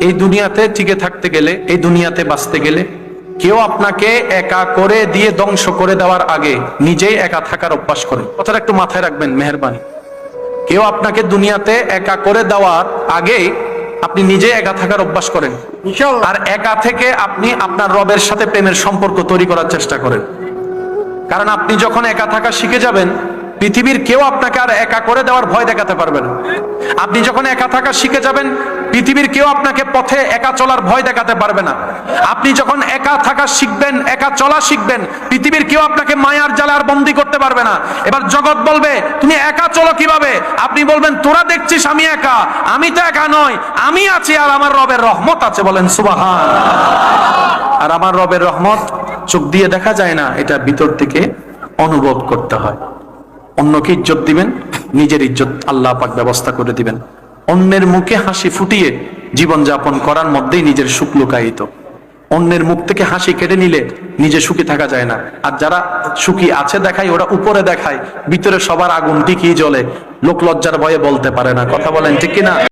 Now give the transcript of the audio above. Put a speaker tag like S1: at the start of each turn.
S1: এই দুনিয়াতে টিকে থাকতে গেলে, এই দুনিয়াতে বাঁচতে গেলে কেউ আপনাকে একা করে দিয়ে ধ্বংস করে দেওয়ার আগে নিজেই একা থাকার অভ্যাস করেন। কথাটা একটু মাথায় রাখবেন, মেহেরবানি। কেউ আপনাকে দুনিয়াতে একা করে দেওয়ার আগে আপনি নিজে একা থাকার অভ্যাস করেন, আর একা থেকে আপনি আপনার রবের সাথে প্রেমের সম্পর্ক তৈরি করার চেষ্টা করেন। কারণ আপনি যখন একা থাকা শিখে যাবেন, পৃথিবীর কেউ আপনাকে আর একা করে দেওয়ার ভয় দেখাতে পারবে না। আপনি যখন একা থাকা শিখে যাবেন, পৃথিবীর কেউ আপনাকে পথে একা চলার ভয় দেখাতে পারবে না। আপনি যখন একা থাকা শিখবেন, একা চলা শিখবেন, পৃথিবীর কেউ আপনাকে মায়ার জালে আর বন্দী করতে পারবে না। এবার জগৎ বলবে তুমি একা চলো কিভাবে? আপনি বলবেন তোরা দেখছিস আমি একা, আমি তো একা নয়, আমি আছি আর আমার রবের রহমত আছে। বলেন সুবহান। আর আমার রবের রহমত চোখ দিয়ে দেখা যায় না, এটা ভিতর থেকে অনুভব করতে হয়। অন্যকে ইজ্জত দিবেন, নিজের ইজ্জত আল্লাহ পাক ব্যবস্থা করে দিবেন। অন্যের মুখে হাসি ফুটিয়ে জীবন যাপন করার মধ্যেই নিজের সুখ লুকায়িত। অন্যের মুখ থেকে হাসি কেড়ে নিলে নিজে সুখী থাকা যায় না। আর যারা সুখী আছে দেখায়, ওরা উপরে দেখায়, ভিতরে সবার আগুন ঠিকই জ্বলে, লোক লজ্জার ভয়ে বলতে পারে না। কথা বলেন ঠিক কিনা?